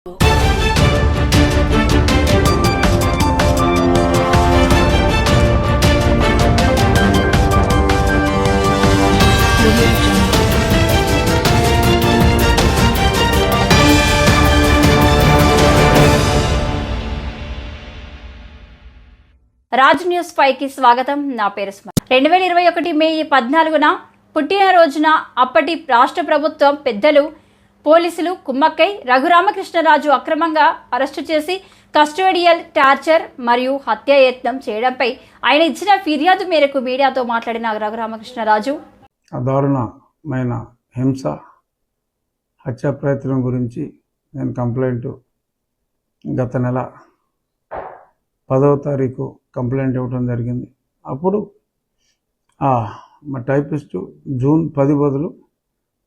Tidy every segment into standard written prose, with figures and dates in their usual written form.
Raj news 5కి స్వాగతం. నా పేరు స్మరణ. 2021 మే 14న పుట్టినరోజున అప్పటి రాష్ట్ర ప్రభుత్వం పెద్దలు పోలీసులు కుమ్మక్కై రఘురామకృష్ణరాజు అక్రమంగా అరెస్టు చేసి కస్టోడియల్ టార్చర్ మరియు హత్యాయత్నం చేయడంపై ఆయన ఇచ్చిన ఫిర్యాదు మేరకు మీడియాతో మాట్లాడిన రఘురామకృష్ణరాజు దారుణమైన హింస హత్యా ప్రయత్నం గురించి నేను కంప్లైంట్ గత నెల 10వ తారీఖు కంప్లైంట్ ఇవ్వడం జరిగింది. అప్పుడు మా టైపిస్టు జూన్ 10 బదులు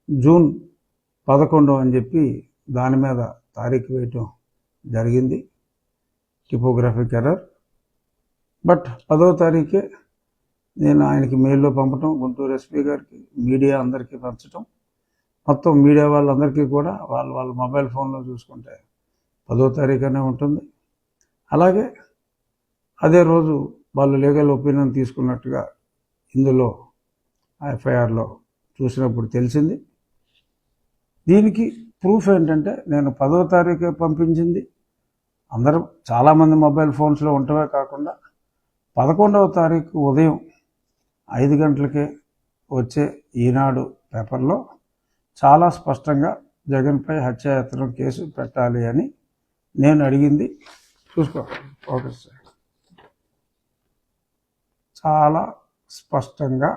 జూన్ 11 అని చెప్పి దాని మీద తారీఖు వేయటం జరిగింది. టిపోగ్రఫిక్ ఎర్రర్. బట్ 10వ తారీఖే నేను ఆయనకి మెయిల్లో పంపటం, గుంటూరు ఎస్పీ గారికి, మీడియా అందరికీ పంచటం, మొత్తం మీడియా వాళ్ళందరికీ కూడా వాళ్ళ మొబైల్ ఫోన్లో చూసుకుంటే 10వ తారీఖునే ఉంటుంది. అలాగే అదే రోజు వాళ్ళు లీగల్ ఒపీనియన్ తీసుకున్నట్టుగా ఇందులో ఎఫ్ఐఆర్లో చూసినప్పుడు తెలిసింది. దీనికి ప్రూఫ్ ఏంటంటే నేను 10వ తారీఖు పంపించింది అందరూ చాలామంది మొబైల్ ఫోన్స్లో ఉండటమే కాకుండా 11వ తారీఖు ఉదయం 5 గంటలకే వచ్చే ఈనాడు పేపర్లో చాలా స్పష్టంగా జగన్పై హత్యాయత్నం కేసు పెట్టాలి అని నేను అడిగింది. చూసుకో ఓకే సార్, చాలా స్పష్టంగా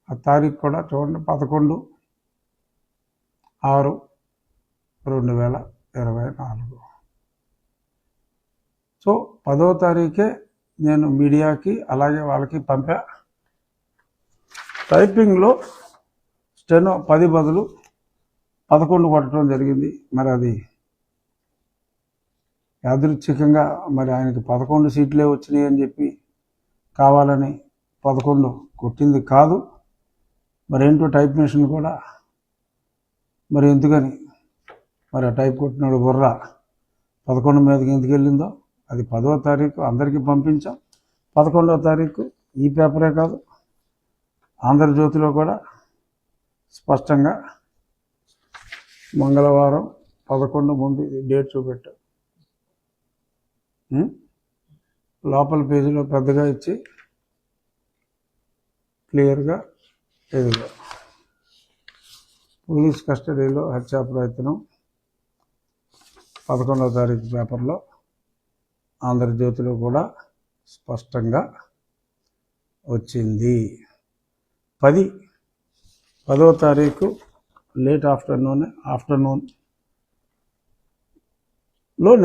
ఆ తారీఖు కూడా చూడండి, 11/6/2024. సో 10వ తారీఖే నేను మీడియాకి అలాగే వాళ్ళకి పంపా. టైపింగ్లో స్టెనో 10 బదులు 11 కొట్టడం జరిగింది. మరి అది యాదృచ్ఛికంగా మరి ఆయనకి 11 సీట్లే వచ్చినాయి అని చెప్పి కావాలని 11 కొట్టింది కాదు. మరేంటో టైప్ మిషన్ కూడా మరి ఎందుకని మరి ఆ టైప్ కొట్టినాడు బుర్ర 11 మీదకి ఎందుకు వెళ్ళిందో అది 10వ తారీఖు అందరికీ పంపించాం. 11వ తారీఖు ఈ పేపరే కాదు ఆంధ్రజ్యోతిలో కూడా స్పష్టంగా మంగళవారం 11 ముందు డేట్ చూపెట్టాం. లోపల పేజీలో పెద్దగా ఇచ్చి క్లియర్గా ఎదుగు పోలీస్ కస్టడీలో హత్యా ప్రయత్నం 11వ తారీఖు పేపర్లో ఆంధ్రజ్యోతిలో కూడా స్పష్టంగా వచ్చింది. 10వ తారీఖు లేట్ ఆఫ్టర్నూన్లో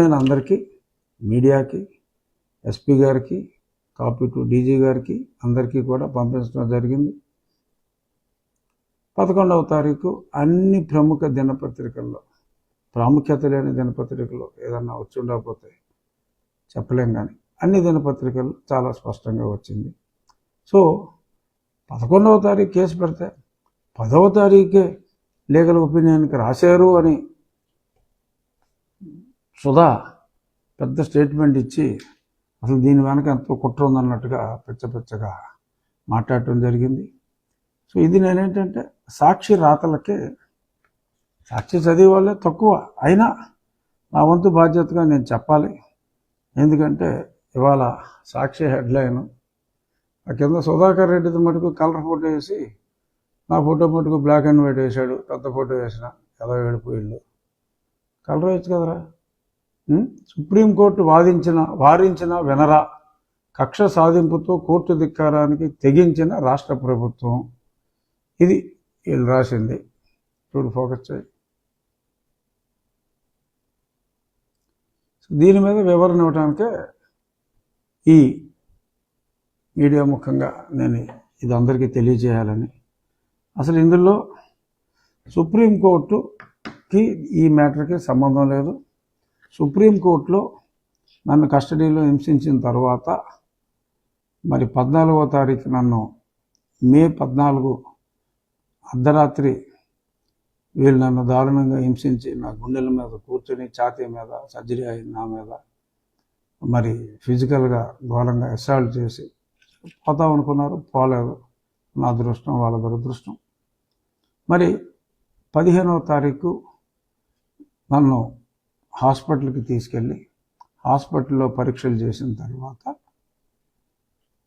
నేను అందరికీ మీడియాకి, ఎస్పీ గారికి, కాపీ టు డీజీ గారికి అందరికీ కూడా పంపించడం జరిగింది. 11వ తారీఖు అన్ని ప్రముఖ దినపత్రికల్లో, ప్రాముఖ్యత లేని దినపత్రికలో ఏదన్నా వచ్చి ఉండకపోతే చెప్పలేం, కానీ అన్ని దినపత్రికల్లో చాలా స్పష్టంగా వచ్చింది. సో 11వ తారీఖు కేసు పెడితే 10వ తారీఖే లీగల్ ఒపీనియన్కి రాశారు అని సుధా పెద్ద స్టేట్మెంట్ ఇచ్చి అసలు దీని వెనక ఎంతో కుట్ర ఉందన్నట్టుగా పిచ్చగా మాట్లాడటం జరిగింది. సో ఇది నేనేంటంటే సాక్షి రాతలకే సాక్షి చదివే వాళ్ళే తక్కువ, అయినా నా వంతు బాధ్యతగా నేను చెప్పాలి. ఎందుకంటే ఇవాళ సాక్షి హెడ్లైన్ ఆ కింద సుధాకర్ రెడ్డిది మటుకు కలర్ ఫోటో వేసి నా ఫోటో మటుకు బ్లాక్ అండ్ వైట్ వేశాడు. పెద్ద ఫోటో వేసిన ఎలా ఏడిపోయిళ్ళు, కలర్ వేయచ్చు కదరా. సుప్రీంకోర్టు వారించిన వినరా, కక్ష సాధింపుతో కోర్టు ధిక్కారానికి తెగించిన రాష్ట్ర ప్రభుత్వం. ఇది వీళ్ళు రాసింది. చూడు, ఫోకస్ చేయి. దీని మీద వివరణ ఇవ్వడానికే ఈ మీడియా ముఖంగా నేను ఇది అందరికీ తెలియజేయాలని. అసలు ఇందులో సుప్రీంకోర్టుకి ఈ మ్యాటర్కి సంబంధం లేదు. సుప్రీంకోర్టులో నన్ను కస్టడీలో హింసించిన తర్వాత మరి 14వ తారీఖు నన్ను మే 14 అర్ధరాత్రి వీళ్ళు నన్ను దారుణంగా హింసించి నా గుండెల మీద కూర్చొని ఛాతీ మీద సర్జరీ అయింది నా మీద, మరి ఫిజికల్గా ఘోరంగా అసాల్ట్ చేసి పోతాం అనుకున్నారు, పోలేదు. నా అదృష్టం వాళ్ళ దురదృష్టం. మరి 15వ తారీఖు నన్ను హాస్పిటల్కి తీసుకెళ్ళి హాస్పిటల్లో పరీక్షలు చేసిన తర్వాత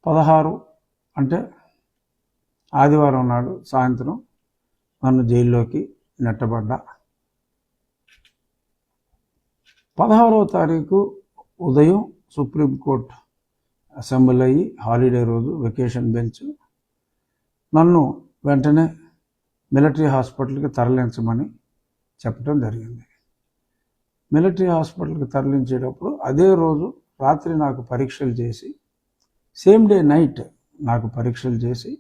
16 అంటే ఆదివారం నాడు సాయంత్రం నన్ను జైల్లోకి నెట్టబడ్డా. 16వ తారీఖు ఉదయం సుప్రీంకోర్టు అసెంబ్లీ అయ్యి హాలిడే రోజు వెకేషన్ బెంచ్ నన్ను వెంటనే మిలిటరీ హాస్పిటల్కి తరలించమని చెప్పడం జరిగింది. మిలిటరీ హాస్పిటల్కి తరలించేటప్పుడు అదే రోజు రాత్రి నాకు పరీక్షలు చేసి సేమ్ డే నైట్ నాకు పరీక్షలు చేసి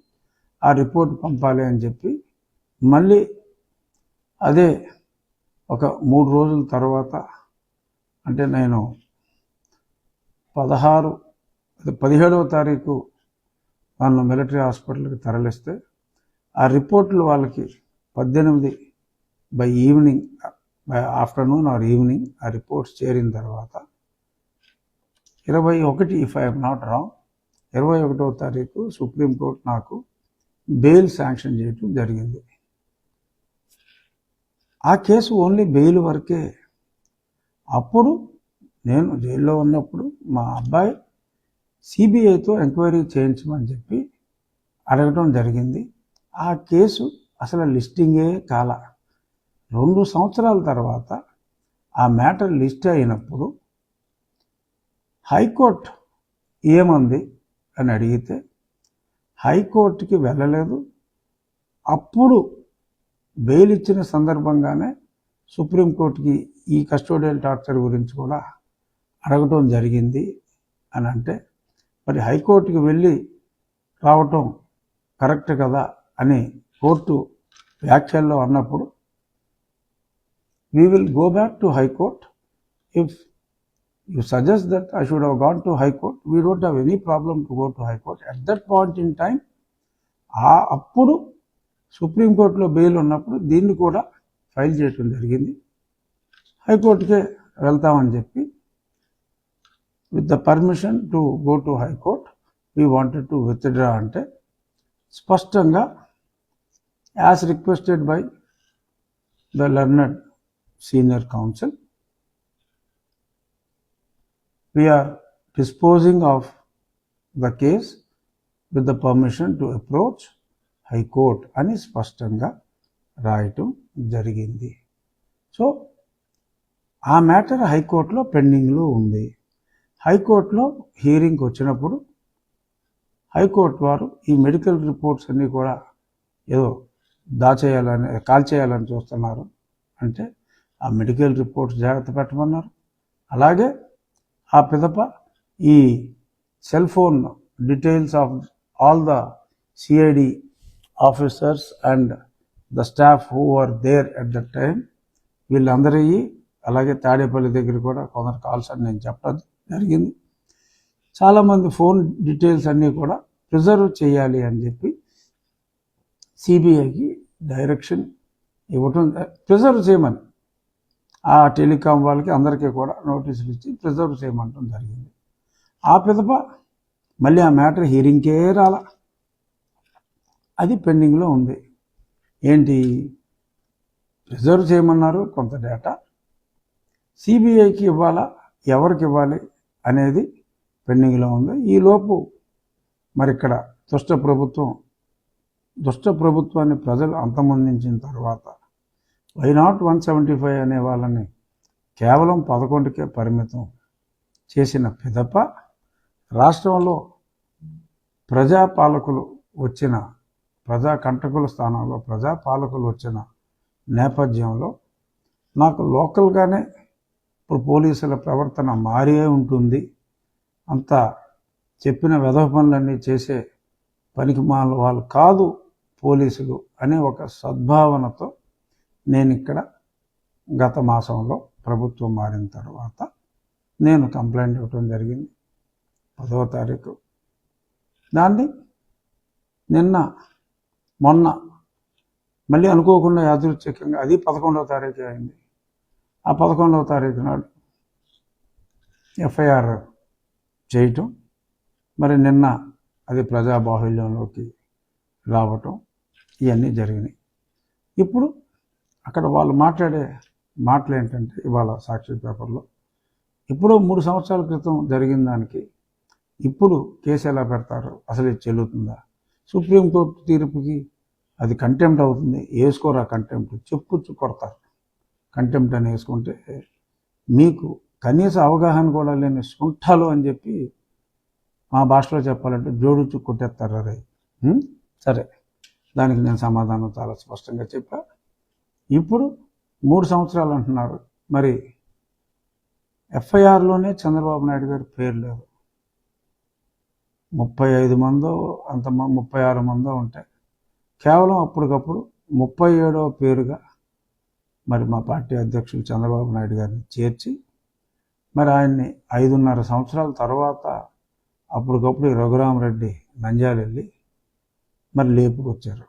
ఆ రిపోర్ట్ పంపాలి అని చెప్పి మళ్ళీ అదే ఒక 3 రోజుల తర్వాత, అంటే నేను 17వ తారీఖు నన్ను మిలిటరీ హాస్పిటల్కి తరలిస్తే ఆ రిపోర్ట్లు వాళ్ళకి 18 by evening, by afternoon or evening ఆ రిపోర్ట్స్ చేరిన తర్వాత 21, ఇఫ్ ఐఎమ్ నాట్ రాంగ్, 21వ తారీఖు సుప్రీంకోర్టు నాకు బెయిల్ శాంక్షన్ చేయడం జరిగింది. ఆ కేసు ఓన్లీ బెయిల్ వరకే. అప్పుడు నేను జైల్లో ఉన్నప్పుడు మా అబ్బాయి సిబిఐతో ఎంక్వైరీ చేయించమని చెప్పి అడగడం జరిగింది. ఆ కేసు అసలు లిస్టింగే కాల. 2 సంవత్సరాల తర్వాత ఆ మ్యాటర్ లిస్ట్ అయినప్పుడు హైకోర్టు ఏమంది అని అడిగితే హైకోర్టుకి వెళ్ళలేదు. అప్పుడు బెయిల్ ఇచ్చిన సందర్భంగానే సుప్రీంకోర్టుకి ఈ కస్టోడియల్ టార్చర్ గురించి కూడా అడగటం జరిగింది అని అంటే, మరి హైకోర్టుకి వెళ్ళి రావటం కరెక్ట్ కదా అని కోర్టు వ్యాఖ్యల్లో అన్నప్పుడు, we will go back to High Court. If you suggest that I should have gone to High Court, we don't have any problem to go to High Court. At that point in time, అప్పుడు సుప్రీంకోర్టులో bail ఉన్నప్పుడు దీన్ని కూడా file చేయడం జరిగింది. హైకోర్టుకే వెళ్తామని చెప్పి, with the permission to go to high court we wanted to withdraw అంటే స్పష్టంగా as requested by the learned senior counsel, we are disposing of the case with the permission to approach High Court అని స్పష్టంగా రాయటం జరిగింది. So ఆ matter హైకోర్టులో పెండింగ్లో ఉంది. హైకోర్టులో హియరింగ్కి వచ్చినప్పుడు హైకోర్టు వారు ఈ మెడికల్ రిపోర్ట్స్ అన్నీ కూడా ఏదో కాల్చేయాలని చూస్తున్నారు అంటే ఆ మెడికల్ రిపోర్ట్స్ జాగ్రత్త పెట్టమన్నారు. అలాగే ఆ పిదప ఈ cell phone details of all the CID officers and the staff who are there at the time, వీళ్ళందరి, అలాగే తాడేపల్లి దగ్గర కూడా కొందరు కాల్స్ అని నేను చెప్పడం జరిగింది. చాలామంది ఫోన్ డీటెయిల్స్ అన్నీ కూడా ప్రిజర్వ్ చేయాలి అని చెప్పి సిబిఐకి డైరెక్షన్ ఇవ్వటం, ప్రిజర్వ్ చేయమని ఆ టెలికాం వాళ్ళకి అందరికీ కూడా నోటీసులు ఇచ్చి ప్రిజర్వ్ చేయమంటం జరిగింది. ఆ పిదప మళ్ళీ ఆ మ్యాటర్ హియరింగ్కే రాల, అది పెండింగ్లో ఉంది. ఏంటి, ప్రిజర్వ్ చేయమన్నారు కొంత డేటా, సిబిఐకి ఇవ్వాలా, ఎవరికి ఇవ్వాలి అనేది పెండింగ్లో ఉంది. ఈలోపు మరి ఇక్కడ దుష్ట ప్రభుత్వాన్ని ప్రజలు అంతమొందించిన తర్వాత వైనాట్ 175 అనే వాళ్ళని కేవలం 11కే పరిమితం చేసిన పిదప రాష్ట్రంలో ప్రజాపాలకులు వచ్చిన, ప్రజాకంటకుల స్థానంలో ప్రజాపాలకులు వచ్చిన నేపథ్యంలో నాకు లోకల్గానే ఇప్పుడు పోలీసుల ప్రవర్తన మారే ఉంటుంది, అంతా చెప్పిన వెధవ పనులన్నీ చేసే పనికిమాల వాళ్ళు కాదు పోలీసులు అనే ఒక సద్భావనతో నేను ఇక్కడ గత మాసంలో ప్రభుత్వం మారిన తర్వాత నేను కంప్లైంట్ ఇవ్వటం జరిగింది 10వ తారీఖు. దాన్ని మొన్న మళ్ళీ అనుకోకుండా యాదృచ్ఛికంగా అది 11వ తారీఖు అయింది. ఆ 11వ తారీఖు నాడు ఎఫ్ఐఆర్ చేయటం, మరి నిన్న అది ప్రజాబాహుల్యంలోకి రావటం, ఇవన్నీ జరిగినాయి. ఇప్పుడు అక్కడ వాళ్ళు మాట్లాడే మాటలు ఏంటంటే, ఇవాళ సాక్షి పేపర్లో ఇప్పుడు 3 సంవత్సరాల క్రితం జరిగిన దానికి ఇప్పుడు కేసు ఎలా పెడతారు, అసలు ఇది చెల్లుతుందా? సుప్రీంకోర్టు తీర్పుకి అది కంటెంప్ట్ అవుతుంది, వేసుకోరా కంటెంప్ట్, చెప్పుచ్చు కొడతారు. కంటెంప్ట్ అని వేసుకుంటే మీకు కనీస అవగాహన కూడా లేని సుంఠాలు అని చెప్పి మా భాషలో చెప్పాలంటే జోడుచు కొట్టేస్తారు. రే సరే, దానికి నేను సమాధానం చాలా స్పష్టంగా చెప్పా. ఇప్పుడు 3 సంవత్సరాలు అంటున్నారు. మరి ఎఫ్ఐఆర్లోనే చంద్రబాబు నాయుడు గారి పేరు లేదు. 35 మందో 36 మందో ఉంటాయి. కేవలం అప్పటికప్పుడు 37వ పేరుగా మరి మా పార్టీ అధ్యక్షులు చంద్రబాబు నాయుడు గారిని చేర్చి, మరి ఆయన్ని 5.5 సంవత్సరాల తర్వాత అప్పటికప్పుడు రఘురామరెడ్డి నంద్యాల వెళ్ళి మరి లేపుకొచ్చారు.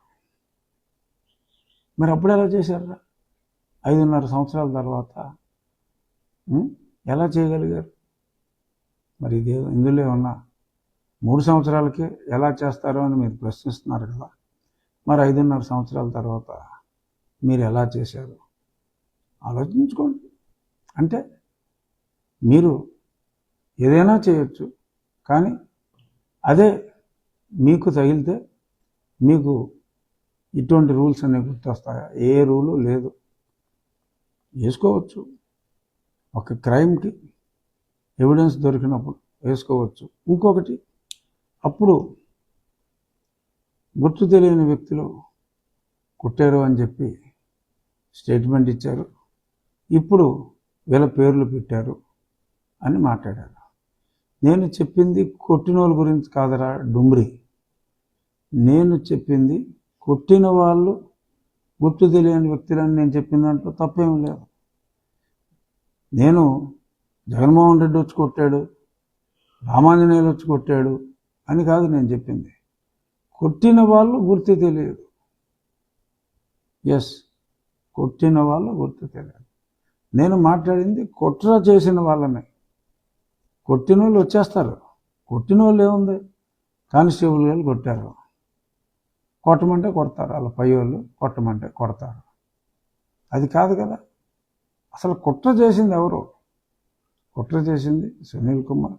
మరి అప్పుడు ఎలా చేశారా? 5.5 సంవత్సరాల తర్వాత ఎలా చేయగలిగారు? మరి ఇదే ఇందులో ఉన్న 3 సంవత్సరాలకే ఎలా చేస్తారో అని మీరు ప్రశ్నిస్తున్నారు కదా. మరి 5.5 సంవత్సరాల తర్వాత మీరు ఎలా చేశారు ఆలోచించుకోండి. అంటే మీరు ఏదైనా చేయొచ్చు, కానీ అదే మీకు తగిలితే మీకు ఇటువంటి రూల్స్ అనేవి గుర్తొస్తాయా? ఏ రూలు లేదు. వేసుకోవచ్చు, ఒక క్రైమ్కి ఎవిడెన్స్ దొరికినప్పుడు వేసుకోవచ్చు. ఇంకొకటి, అప్పుడు గుర్తు తెలియని వ్యక్తులు కుట్టారు అని చెప్పి స్టేట్మెంట్ ఇచ్చారు, ఇప్పుడు వీళ్ళ పేర్లు పెట్టారు అని మాట్లాడారు. నేను చెప్పింది కొట్టిన వాళ్ళ గురించి కాదరా డుమ్రి, నేను చెప్పింది కొట్టిన వాళ్ళు గుర్తు తెలియని వ్యక్తులని నేను చెప్పిన దాంట్లో తప్పేం లేదు. నేను జగన్మోహన్ రెడ్డి వచ్చి కొట్టాడు, రామాంజనేయులు వచ్చి కొట్టాడు అని కాదు నేను చెప్పింది. కొట్టిన వాళ్ళు గుర్తు తెలియదు. ఎస్, కొట్టిన వాళ్ళు గుర్తు తెలియదు. నేను మాట్లాడింది కుట్ర చేసిన వాళ్ళని. కొట్టిన వాళ్ళు వచ్చేస్తారు. కొట్టిన వాళ్ళు ఏముంది, కానిస్టేబుల్ వాళ్ళు కొట్టారు, కొట్టమంటే కొడతారు, వాళ్ళ పై వాళ్ళు కొట్టమంటే కొడతారు. అది కాదు కదా. అసలు కుట్ర చేసింది ఎవరు? కుట్ర చేసింది సునీల్ కుమార్,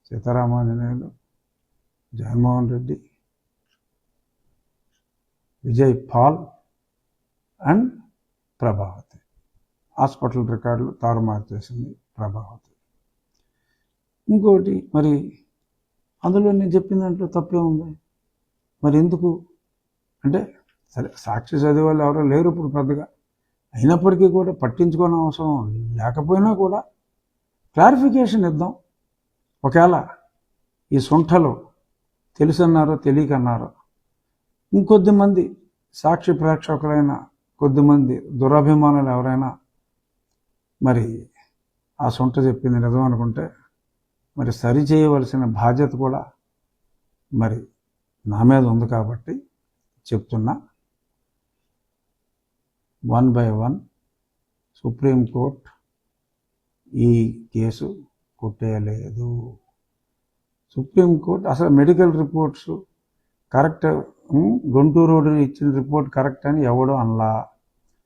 సీతారామాంజనేయులు, జగన్మోహన్ రెడ్డి, విజయ్ పాల్ అండ్ ప్రభావతి. హాస్పిటల్ రికార్డులు తారుమారు చేసింది ప్రభావతి. ఇంకోటి, మరి అందులో నేను చెప్పిన దాంట్లో తప్పే ఉంది. మరి ఎందుకు అంటే, సరే సాక్షి చదివే వాళ్ళు ఎవరో లేరు ఇప్పుడు పెద్దగా, అయినప్పటికీ కూడా పట్టించుకోని అవసరం లేకపోయినా కూడా క్లారిఫికేషన్ ఇద్దాం. ఒకవేళ ఈ సొంఠలు తెలుసన్నారో తెలియకన్నారో, ఇంకొద్ది మంది సాక్షి ప్రేక్షకులైన కొద్దిమంది దురభిమానులు ఎవరైనా మరి ఆ సొంట చెప్పింది నిజం అనుకుంటే, మరి సరి చేయవలసిన బాధ్యత కూడా మరి నా మీద ఉంది కాబట్టి చెప్తున్నా. 1 by 1 సుప్రీంకోర్టు ఈ కేసు కొట్టేయలేదు. సుప్రీంకోర్టు అసలు medical reports correct, Guntur road ఇచ్చిన రిపోర్ట్ కరెక్ట్ అని ఎవడో అనలా.